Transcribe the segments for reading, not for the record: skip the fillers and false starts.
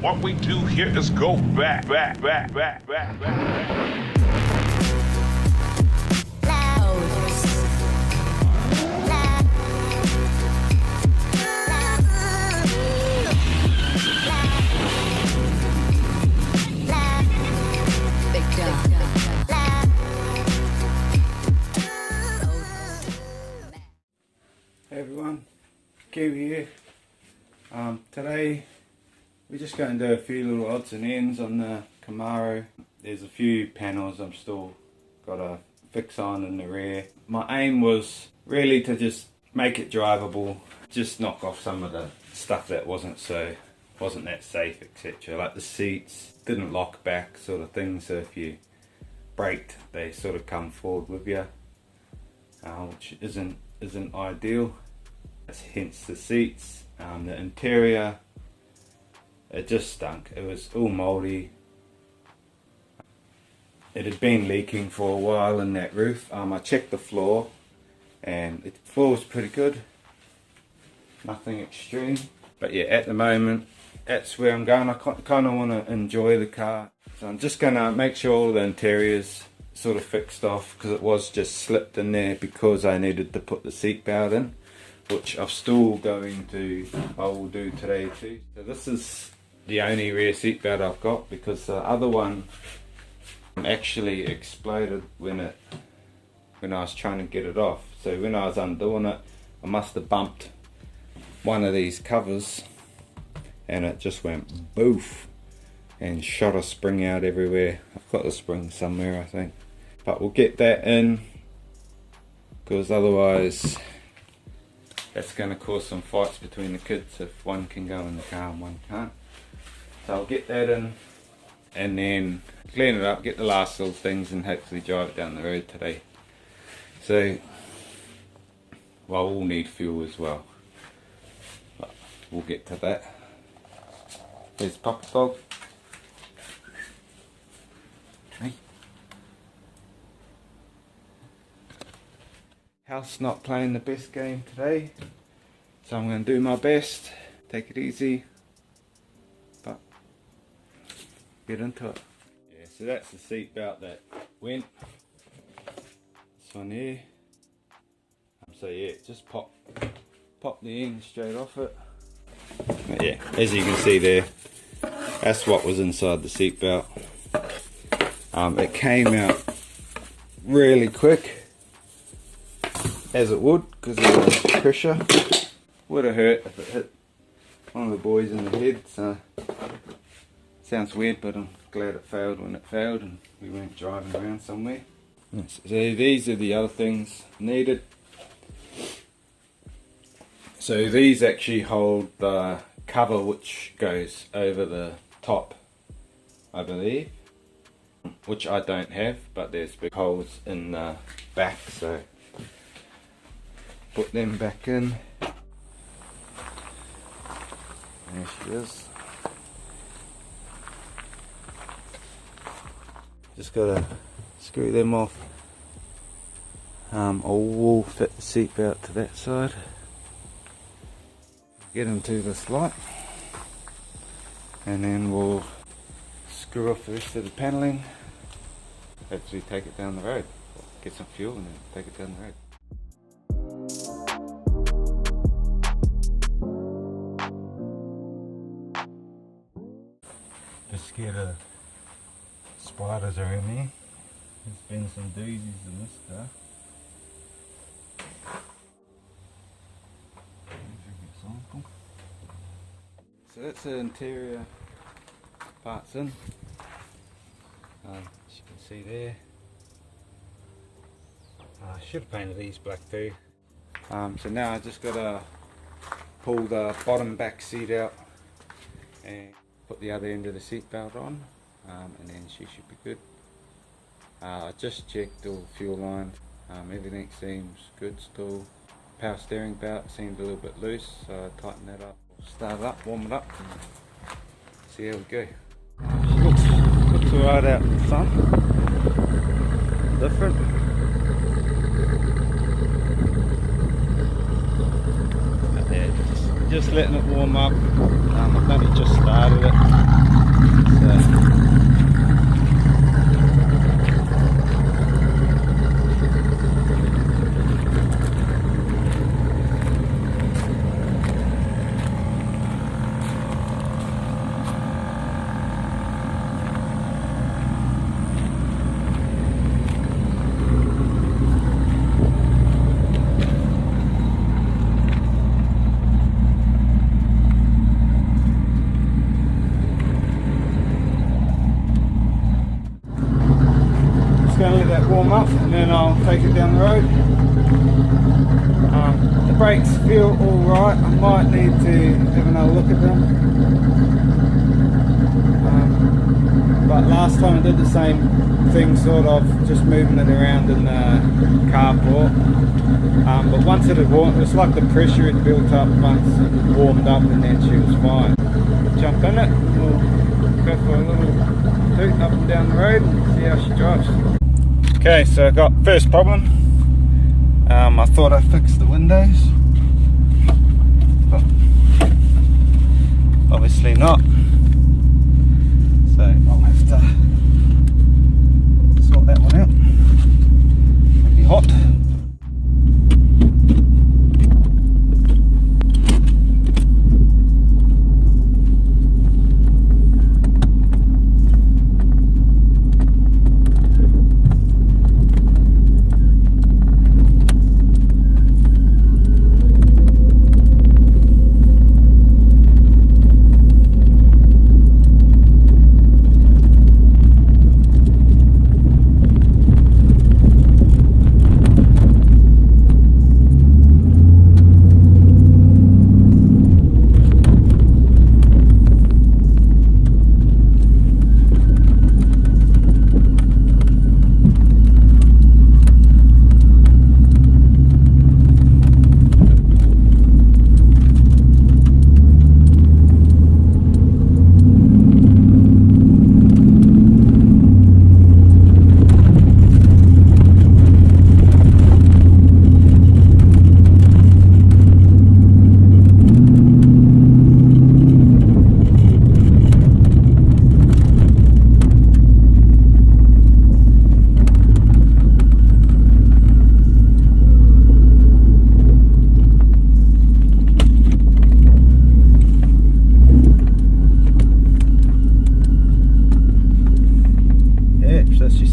What we do here is go back. Hey everyone, Kiwi here. Today we're just going to do a few little odds and ends on the Camaro. There's a few panels I'm still got to fix on in the rear. My aim was really to just make it drivable, just knock off some of the stuff that wasn't that safe, etc. Like the seats didn't lock back, sort of thing, so if you braked they sort of come forward with you, which isn't ideal. Hence the seats. The interior, it just stunk. It was all mouldy. It had been leaking for a while in that roof. I checked the floor and the floor was pretty good, nothing extreme. But yeah, at the moment that's where I'm going. I kind of want to enjoy the car, so I'm just going to make sure all the interiors sort of fixed off, because it was just slipped in there because I needed to put the seat belt in, which I'm still I will do today too. So this is the only rear seat belt I've got, because the other one actually exploded when I was trying to get it off. So when I was undoing it, I must have bumped one of these covers and it just went boof and shot a spring out everywhere. I've got the spring somewhere, I think, but we'll get that in, because otherwise that's going to cause some fights between the kids if one can go in the car and one can't. So I'll get that in and then clean it up, get the last little things, and hopefully drive it down the road today. So, well, we'll need fuel as well, but we'll get to that. There's Papa Dog. Hey. House not playing the best game today, so I'm going to do my best, take it easy, but get into it. Yeah, so that's the seat belt that went. This one here. So yeah, just pop the end straight off it. But yeah, as you can see there, that's what was inside the seat belt. It came out really quick, as it would, because of the pressure. Would have hurt if it hit one of the boys in the head. So sounds weird, but I'm glad it failed when it failed and we weren't driving around somewhere. So these are the other things needed. So these actually hold the cover which goes over the top, I believe, which I don't have, but there's big holes in the back, so put them back in. There she is. Just gotta screw them off. I will fit the seat belt to that side. Get into this light, and then we'll screw off the rest of the panelling. Hopefully take it down the road. Get some fuel and then take it down the road. Just scared of spiders around here. There's been some doozies in this car. So that's the interior parts in, as you can see there. I should have painted these black too. So now I just got to pull the bottom back seat out and put the other end of the seat belt on, and then she should be good. I just checked all the fuel line, everything seems good still. Power steering belt seemed a little bit loose, so I tightened that up. Start it up, warm it up, and see how we go. Looks alright out in the sun. Different. But yeah, just letting it warm up. I've only just started it. warm up and then I'll take it down the road. The brakes feel alright, I might need to have another look at them. But last time I did the same thing, sort of just moving it around in the carport. But once it had warmed, it's like the pressure had built up once it had warmed up, and then she was fine. Jump in it, we'll go for a little toot up and down the road and see how she drives. Okay, so I got first problem. I thought I fixed the windows, but obviously not. So I'll have to sort that one out. It'll be hot.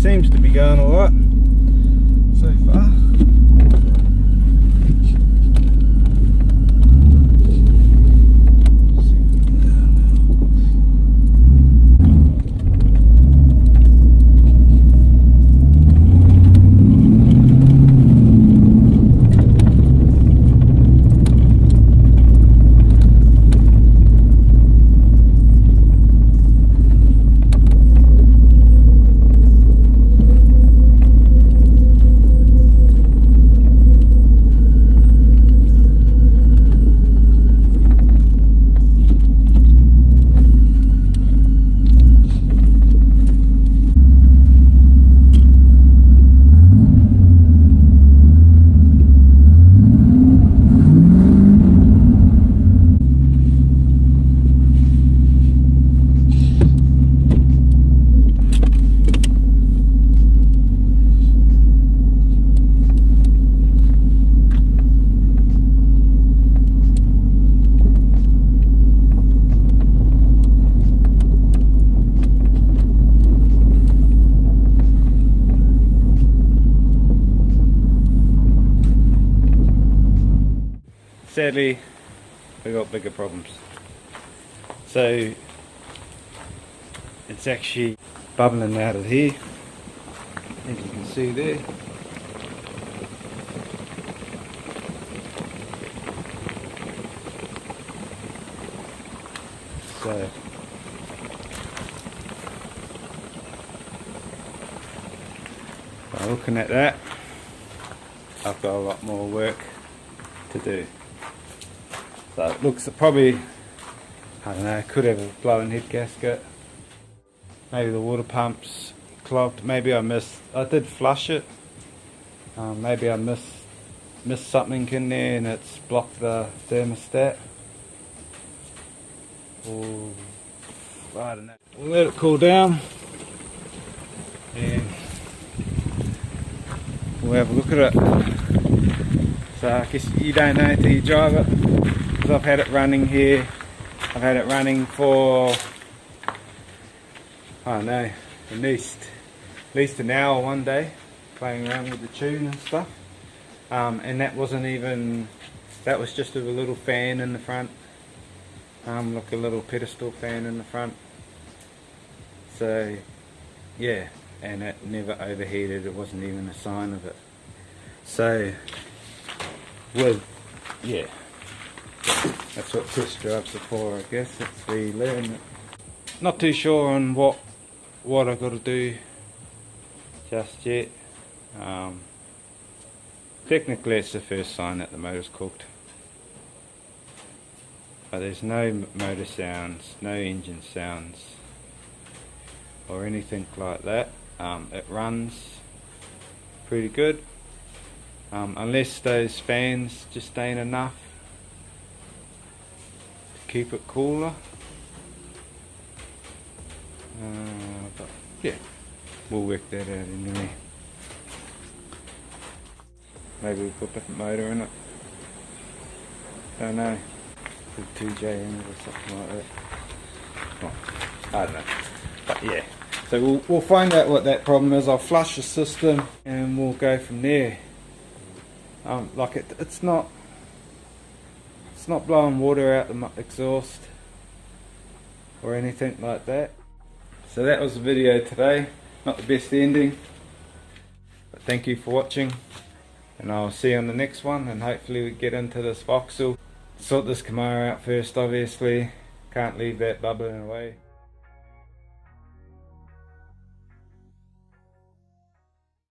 Seems to be going alright so far. Sadly, we got bigger problems. So it's actually bubbling out of here, as you can see there. So by looking at that, I've got a lot more work to do. So it looks probably, I don't know, could have a blowing head gasket. Maybe the water pump's clogged. Maybe I did flush it. Maybe I missed something in there and it's blocked the thermostat. Or I don't know. We'll let it cool down and we'll have a look at it. So I guess you don't know until you drive it. Because I've had it running here. I've had it running for, I don't know, at least an hour one day, playing around with the tune and stuff. And that wasn't even, that was just a little fan in the front. Like a little pedestal fan in the front. So yeah, and it never overheated. It wasn't even a sign of it. So yeah, that's what test drives are for, I guess. It's where you learn it. Not too sure on what I've got to do just yet. Technically it's the first sign that the motor's cooked, but there's no motor sounds, no engine sounds or anything like that. It runs pretty good, unless those fans just ain't enough to keep it cooler. But yeah, we'll work that out anyway. Maybe we'll put a different motor in it. Don't know. Put 2J in it or something like that. Well, I don't know. But yeah. So we'll find out what that problem is. I'll flush the system and we'll go from there. Like it's not blowing water out the exhaust or anything like that. So that was the video today. Not the best ending, but thank you for watching, and I'll see you on the next one, and hopefully we get into this Vauxhall. Sort this Camaro out first, obviously. Can't leave that bubbling away.